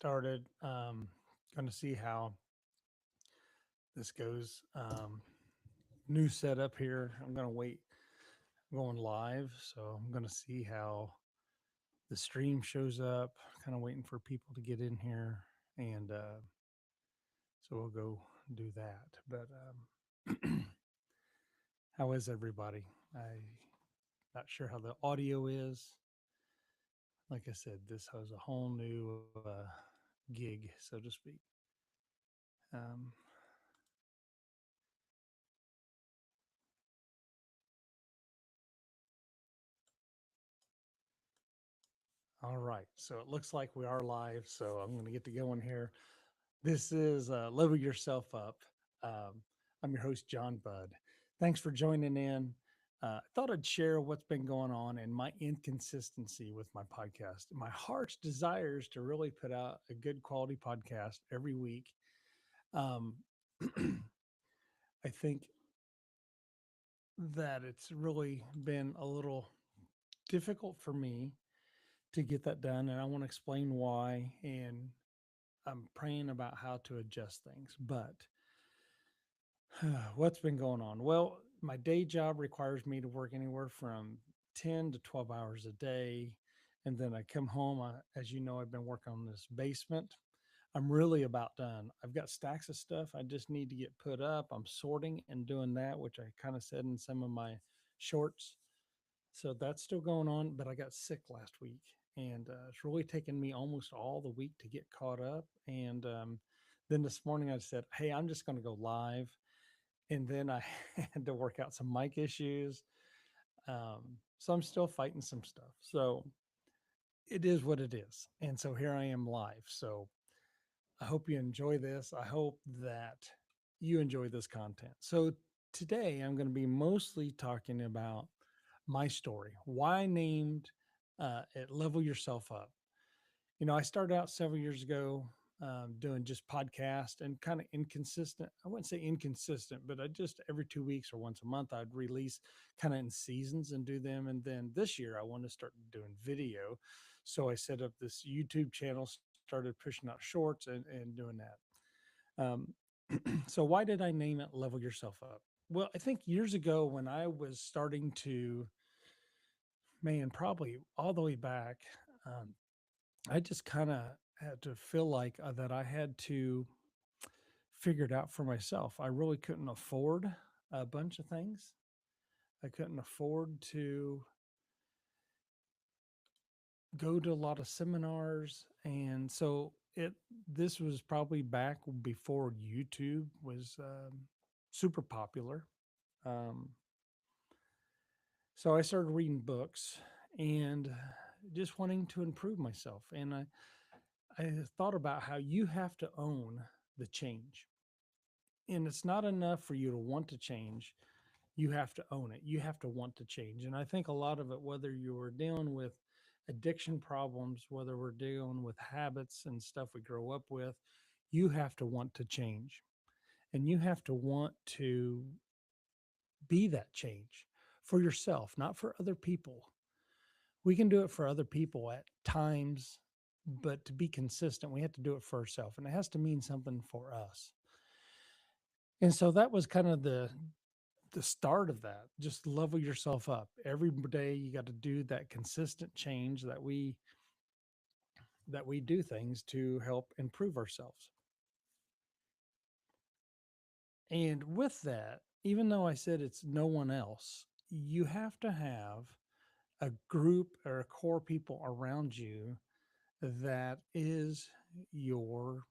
started. Going to see how this goes. New setup here. I'm going to wait. I'm going live, so I'm going to see how the stream shows up. Kind of waiting for people to get in here, and so we'll go do that. But how is everybody? I'm not sure how the audio is. Like I said, this has a whole new gig, so to speak. Um, all right, so it looks like we are live. So I'm going to get to going here. This is Level Yourself Up. Um, I'm your host, John Budd. Thanks for joining in. I thought I'd share what's been going on and my inconsistency with my podcast. My heart's desire is to really put out a good quality podcast every week. Um, I think that it's really been a little difficult for me to get that done, and I want to explain why. And I'm praying about how to adjust things. But what's been going on? Well, my day job requires me to work anywhere from 10 to 12 hours a day. And then I come home. As you know, I've been working on this basement. I'm really about done. I've got stacks of stuff I just need to get put up. I'm sorting and doing that, which I kind of said in some of my shorts. So that's still going on, but I got sick last week, and it's really taken me almost all the week to get caught up. And then this morning I said, "Hey, I'm just going to go live," and then I had to work out some mic issues. So I'm still fighting some stuff. So it is what it is, and so here I am live. So I hope you enjoy this. I hope that you enjoy this content. So today I'm going to be mostly talking about my story, why I named it Level Yourself Up. You know, I started out several years ago doing just podcast and kind of inconsistent. I wouldn't say inconsistent, but I just every 2 weeks or once a month I'd release kind of in seasons and do them. And then this year I wanted to start doing video. So I set up this YouTube channel, started pushing out shorts and doing that. So why did I name it Level Yourself Up? Well, I think years ago when I was starting to, man, probably all the way back, um, I just kind of had to feel like that I had to figure it out for myself. I really couldn't afford a bunch of things. I couldn't afford to go to a lot of seminars, and so it this was probably back before YouTube was super popular. Um, so I started reading books and just wanting to improve myself, and I thought about how you have to own the change. And it's not enough for you to want to change. You have to own it. You have to want to change. And I think a lot of it, whether you're dealing with addiction problems, whether we're dealing with habits and stuff we grow up with, you have to want to change. And you have to want to be that change for yourself, not for other people. We can do it for other people at times, but to be consistent, we have to do it for ourselves. And it has to mean something for us. And so that was kind of the start of that. Just level yourself up every day. You got to do that consistent change that we do things to help improve ourselves. And with that, even though I said it's no one else, you have to have a group or a core people around you that is your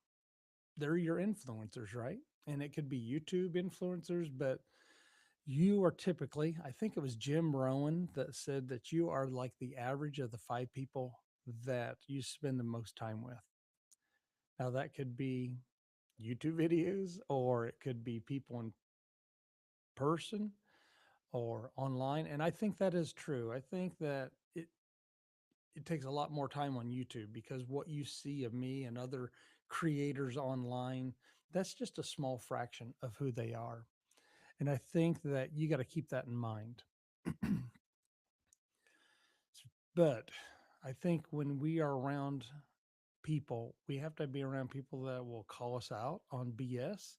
they're your influencers, right? And it could be YouTube influencers, but you are typically, I think it was Jim Rohn that said that you are like the average of the five people that you spend the most time with. Now, that could be YouTube videos, or it could be people in person or online. And I think that is true. I think that it takes a lot more time on YouTube because what you see of me and other creators online, that's just a small fraction of who they are. And I think that you got to keep that in mind. But I think when we are around people. We have to be around people that will call us out on BS,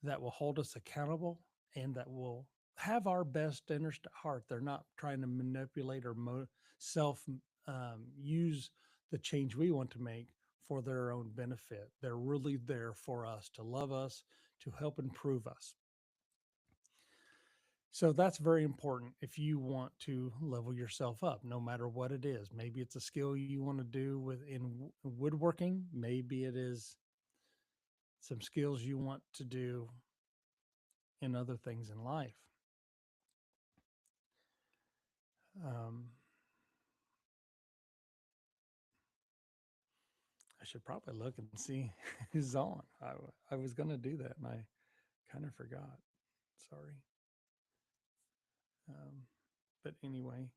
that will hold us accountable, and that will have our best interest at heart. They're not trying to manipulate or self use the change we want to make for their own benefit. They're really there for us, to love us, to help improve us. So that's very important if you want to level yourself up, no matter what it is. Maybe it's a skill you want to do woodworking. Maybe it is some skills you want to do in other things in life. Um, I should probably look and see who's on. I was going to do that and I kind of forgot. Sorry. Um, but anyway,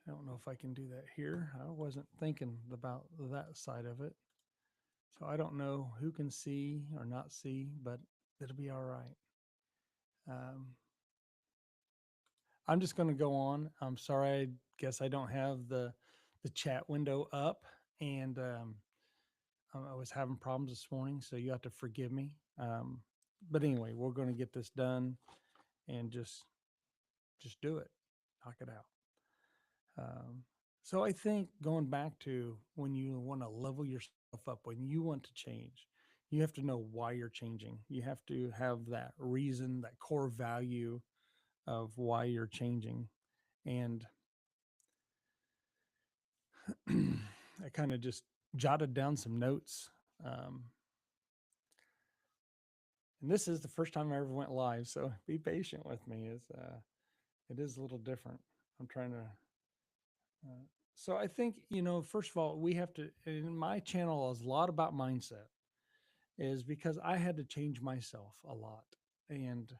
I don't know if I can do that here. I wasn't thinking about that side of it. So I don't know who can see or not see, but it'll be all right. Um, I'm just going to go on. I'm sorry. I guess I don't have the chat window up, and I was having problems this morning, so you have to forgive me. But anyway, we're going to get this done and just do it, knock it out. So I think going back to when you want to level yourself up, when you want to change, you have to know why you're changing. You have to have that reason, that core value of why you're changing. And I kind of just jotted down some notes. Um, and this is the first time I ever went live, so be patient with me. It is a little different. I'm trying to. So I think, first of all, we have to. In my channel is a lot about mindset, is because I had to change myself a lot, and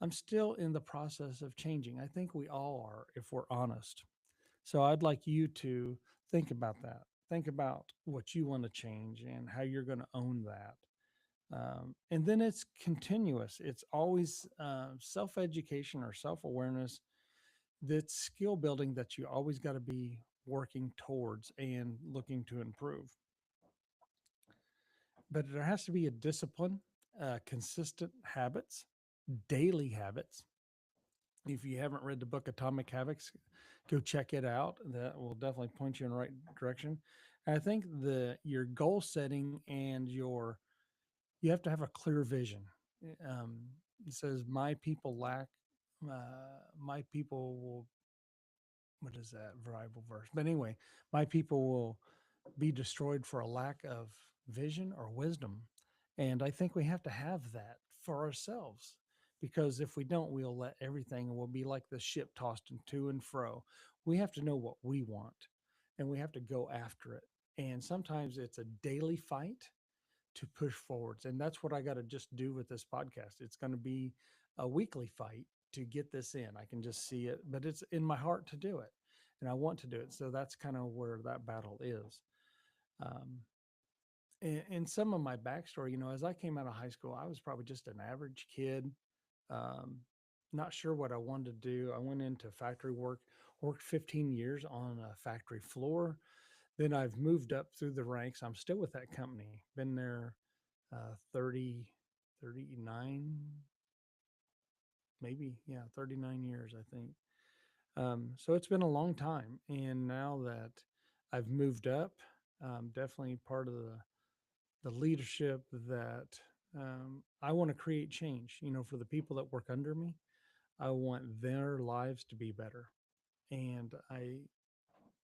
I'm still in the process of changing. I think we all are, if we're honest. So I'd like you to think about that. Think about what you want to change and how you're going to own that. And then it's continuous. It's always self education or self awareness. That's skill building that you always got to be working towards and looking to improve. But there has to be a discipline, consistent habits, daily habits. If you haven't read the book Atomic Habits, go check it out. That will definitely point you in the right direction. And I think your goal setting and you have to have a clear vision. Um, it says, my people will, what is that variable verse? But anyway, my people will be destroyed for a lack of vision or wisdom. And I think we have to have that for ourselves, because if we don't, we'll let everything, and we'll be like the ship tossed to and fro. We have to know what we want and we have to go after it. And sometimes it's a daily fight to push forwards. And that's what I got to just do with this podcast. It's going to be a weekly fight to get this in. I can just see it, but it's in my heart to do it. And I want to do it. So that's kind of where that battle is. Um, and some of my backstory, as I came out of high school, I was probably just an average kid, um, not sure what I wanted to do. I went into factory work, worked 15 years on a factory floor. Then I've moved up through the ranks. I'm still with that company, been there 30, 39, maybe, yeah, 39 years, I think. So it's been a long time. And now that I've moved up, definitely part of the leadership that I want to create change, for the people that work under me. I want their lives to be better. And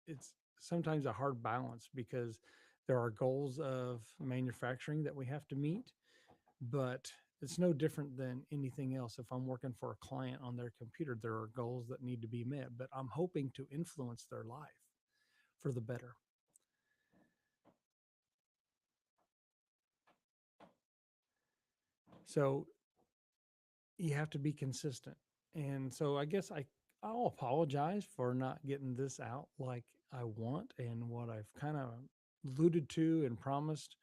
it's sometimes a hard balance because there are goals of manufacturing that we have to meet, but it's no different than anything else. If I'm working for a client on their computer, there are goals that need to be met, but I'm hoping to influence their life for the better. So you have to be consistent. And so I guess I'll apologize for not getting this out like I want and what I've kind of alluded to and promised.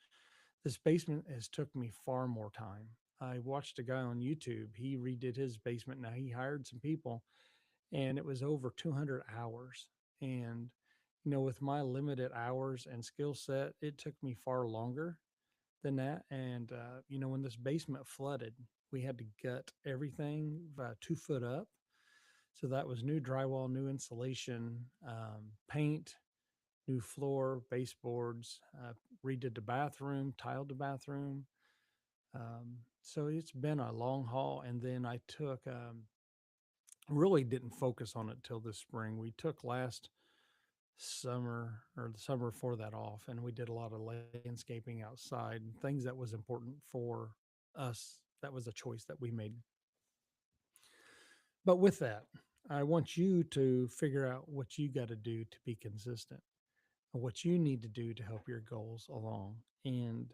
This basement has took me far more time. I watched a guy on YouTube. He redid his basement. Now he hired some people and it was over 200 hours. And With my limited hours and skill set, it took me far longer than that. And, when this basement flooded, we had to gut everything 2 foot up. So that was new drywall, new insulation, paint, new floor, baseboards, redid the bathroom, tiled the bathroom. So it's been a long haul. And then I took, really didn't focus on it till this spring. We took last summer or the summer before that off, and we did a lot of landscaping outside and things that was important for us. That was a choice that we made. But with that, I want you to figure out what you got to do to be consistent, what you need to do to help your goals along. And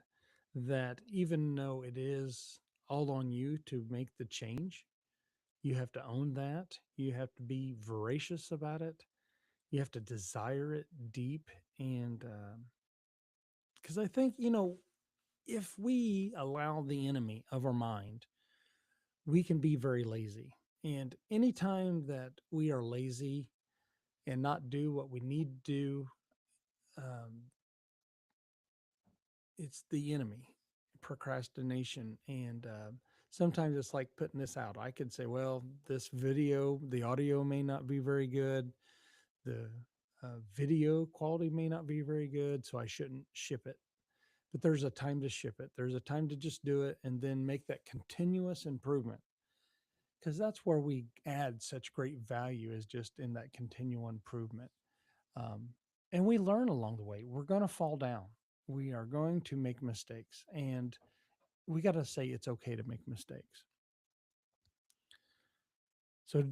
that even though it is all on you to make the change, you have to own that. You have to be voracious about it. You have to desire it deep. And because I think, if we allow the enemy of our mind, we can be very lazy. And anytime that we are lazy and not do what we need to do, um, it's the enemy, procrastination. And sometimes it's like putting this out. I could say, well, this video, the audio may not be very good. The video quality may not be very good. So I shouldn't ship it. But there's a time to ship it. There's a time to just do it and then make that continuous improvement, because that's where we add such great value, is just in that continual improvement. Um, and we learn along the way. We're going to fall down. We are going to make mistakes, and we got to say it's okay to make mistakes. So,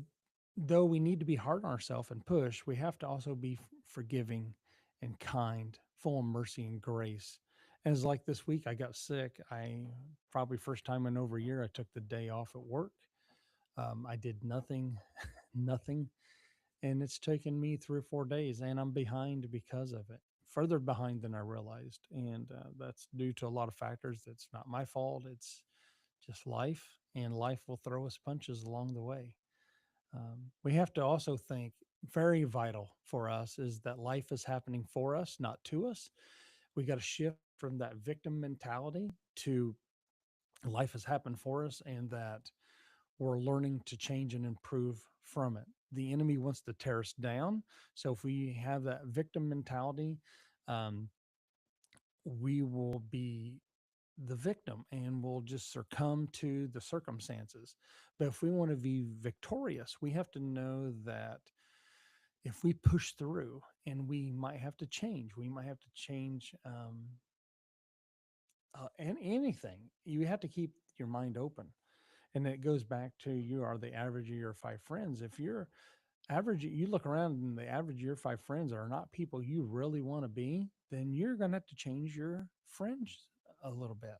though we need to be hard on ourselves and push, we have to also be forgiving and kind, full of mercy and grace. And it's like this week, I got sick. I probably first time in over a year, I took the day off at work. I did nothing, nothing. And it's taken me 3 or 4 days, and I'm behind because of it, further behind than I realized. And that's due to a lot of factors. That's not my fault. It's just life, and life will throw us punches along the way. We have to also think, very vital for us is that life is happening for us, not to us. We got to shift from that victim mentality to life has happened for us, and that we're learning to change and improve from it. The enemy wants to tear us down. So if we have that victim mentality, um, we will be the victim and we'll just succumb to the circumstances. But if we want to be victorious, we have to know that if we push through, and we might have to change, we might have to change, and anything, you have to keep your mind open. And it goes back to, you are the average of your five friends. If you're average, you look around and the average of your five friends are not people you really want to be, then you're going to have to change your friends a little bit.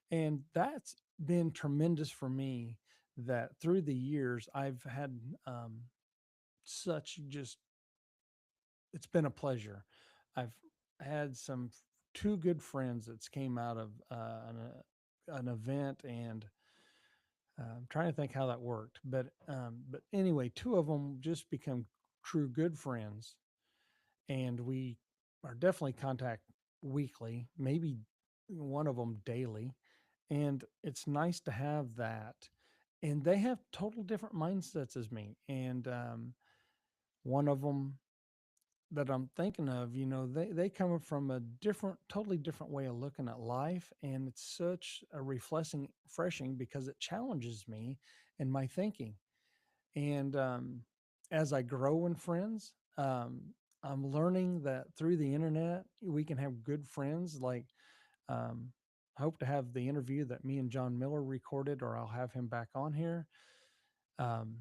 And that's been tremendous for me, that through the years I've had such just, it's been a pleasure. I've had two good friends that came out of an event, and I'm trying to think how that worked, but anyway, two of them just become true good friends, and we are definitely contact weekly, maybe one of them daily, and it's nice to have that. And they have total different mindsets as me, and one of them that I'm thinking of, they come from a different, totally different way of looking at life, and it's such a refreshing because it challenges me and my thinking. And as I grow in friends, I'm learning that through the internet we can have good friends. Like, um, I hope to have the interview that me and John Miller recorded, or I'll have him back on here. Um,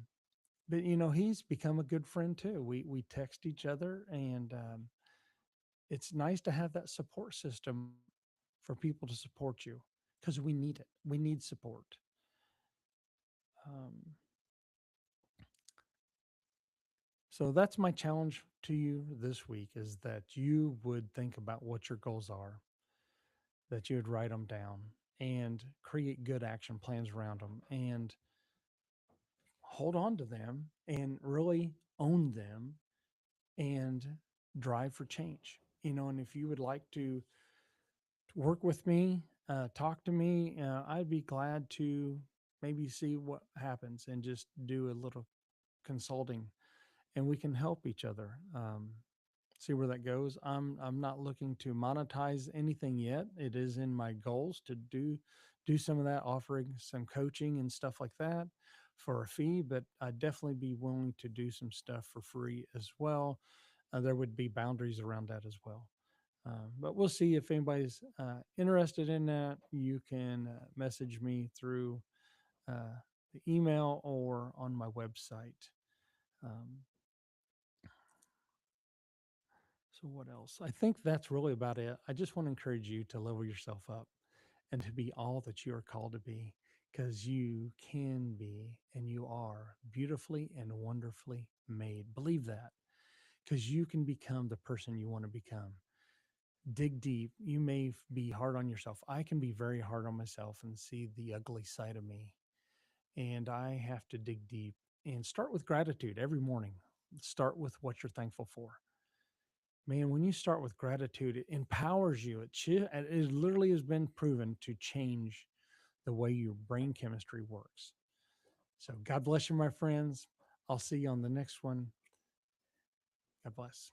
but he's become a good friend too. We text each other, and it's nice to have that support system for people to support you, because we need it. We need support. Um, so that's my challenge to you this week, is that you would think about what your goals are, that you would write them down and create good action plans around them, and hold on to them and really own them, and drive for change. And if you would like to work with me, talk to me, I'd be glad to maybe see what happens and just do a little consulting, and we can help each other. See where that goes. I'm not looking to monetize anything yet. It is in my goals to do some of that, offering some coaching and stuff like that for a fee, but I'd definitely be willing to do some stuff for free as well. There would be boundaries around that as well. But we'll see if anybody's interested in that. You can message me through uh, the email or on my website. Um, so, what else? I think that's really about it. I just want to encourage you to level yourself up and to be all that you are called to be, because you can be and you are beautifully and wonderfully made. Believe that, because you can become the person you want to become. Dig deep. You may be hard on yourself. I can be very hard on myself and see the ugly side of me. And I have to dig deep and start with gratitude every morning. Start with what you're thankful for. Man, when you start with gratitude, it empowers you. It literally has been proven to change the way your brain chemistry works. So, God bless you, my friends. I'll see you on the next one. God bless.